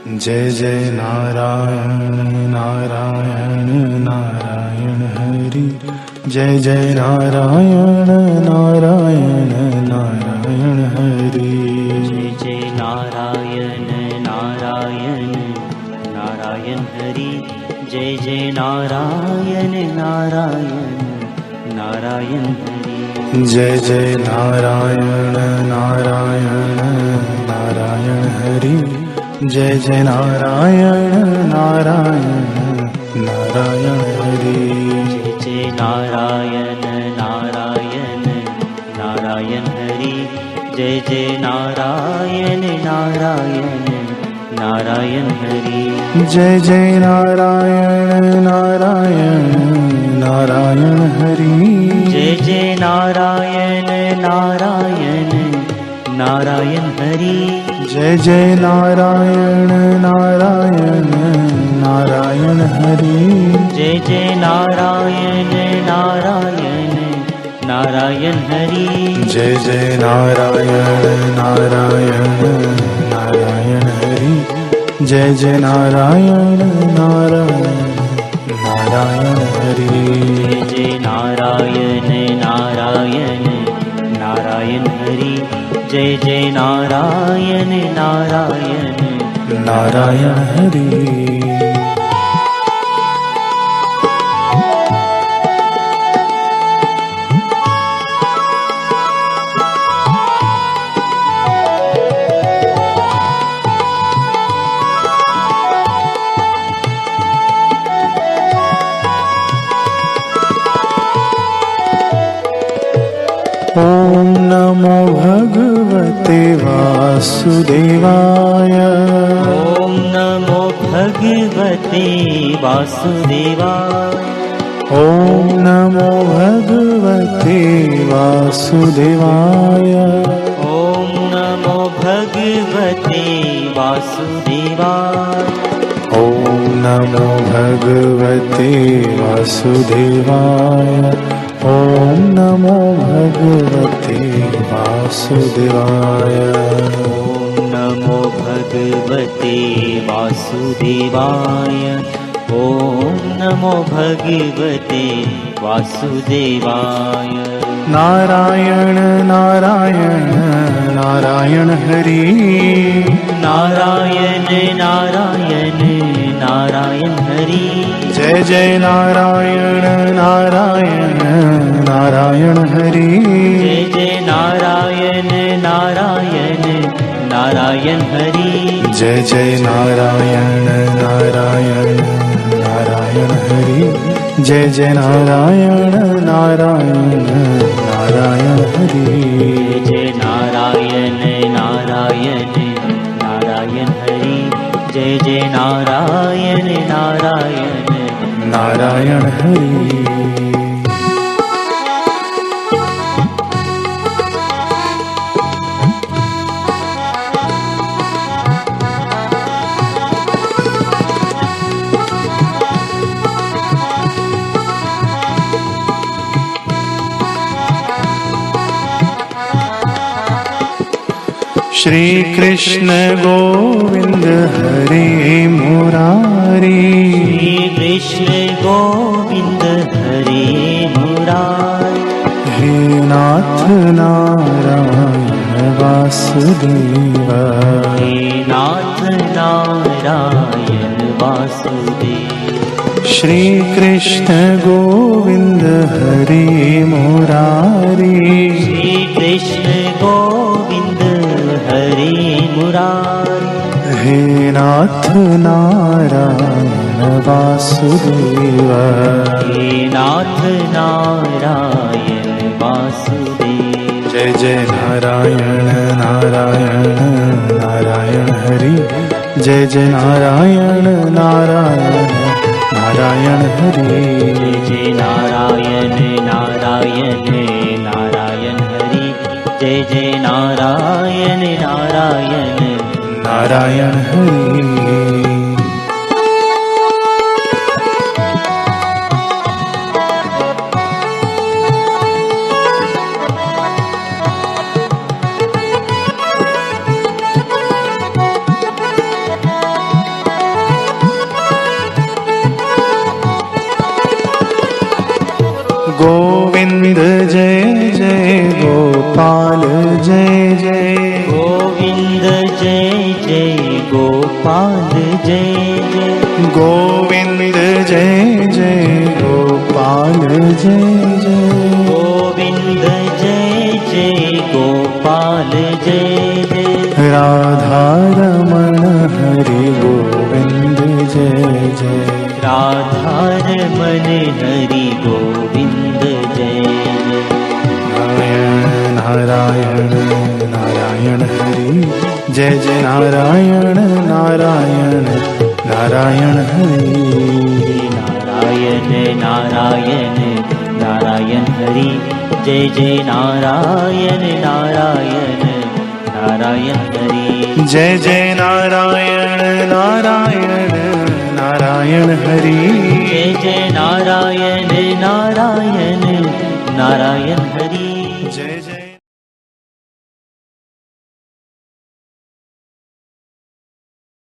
जय जय नारायण नारायण नारायण हरि। जय जय नारायण नारायण नारायण हरि। जय जय नारायण नारायण नारायण हरि। जय जय नारायण नारायण नारायण हरि। जय जय नारायण नारायण नारायण हरि। जय जय नारायण नारायण नारायण हरि। जय जय नारायण नारायण नारायण हरि। जय जय नारायण नारायण नारायण हरि। जय जय नारायण नारायण नारायण हरि। जय जय नारायण नारायण नारायण हरि। जय जय नारायण नारायण नारायण हरि। जय जय नारायण नारायण नारायण हरि। जय जय नारायण नारायण नारायण हरि। जय जय नारायण नारायण नारायण हरि। जय जय नारायण नारायण नारायण हरि। जय जय नारायण नारायण नारायण हरि। ॐ नमो भगवते वासुदेवाय। ॐ नमो भगवते वासुदेवाय। ॐ नमो भगवते वासुदेवाय। ॐ नमो भगवते वासुदेवाय। ॐ नमो भगवते वासुदेवाय। ॐ नमो भगवते वासुदेवाय। ॐ नमो भगवते वासुदेवाय। ॐ नमो भगवते वासुदेवाय। नारायण नारायण नारायण हरि। नारायण नारायण नारायण हरि। जय जय नारायण नारायण नारायण हरि। जय जय नारायण नारायण नारायण हरि। जय जय नारायण नारायण नारायण हरि। जय जय नारायण नारायण नारायण हरि। जय जय नारायण नारायण नारायण हरि। जय जय नारायण नारायण नारायण हरि। श्री कृष्ण गोविंद हरे मुरारी। श्री कृष्ण गोविंद हरे मुरारी। हे नाथ नारायण वासुदेव। हे नाथ नारायण वासुदेव। श्री कृष्ण गोविंद हरे मुरारी। श्री कृष्ण गोविंद हरे मुरारी। हे नाथ नारायण वासुदेव। हे नाथ नारायण वासुदेव। जय जय नारायण नारायण नारायण हरि। जय जय नारायण नारायण नारायण हरि। जय जय नारायण नारायण नारायण हरि। जय जय नारायण नारायण नारायण हरि। गोविंद जय जय गोपाल जय जय गोविंद जय जय गोपाल जय जय गोविंद जय जय गोपाल जय जय गोविंद जय जय गोपाल जय जय राधा रमण हरि गोविंद जय जय राधा रमण हरि गोविंद जय जय नारायण नारायण हरि जय जय नारायण नारायण नारायण हरि नारायण नारायण नारायण हरि जय जय नारायण नारायण नारायण हरि जय जय नारायण नारायण नारायण हरि जय जय नारायण नारायण नारायण हरि जय जय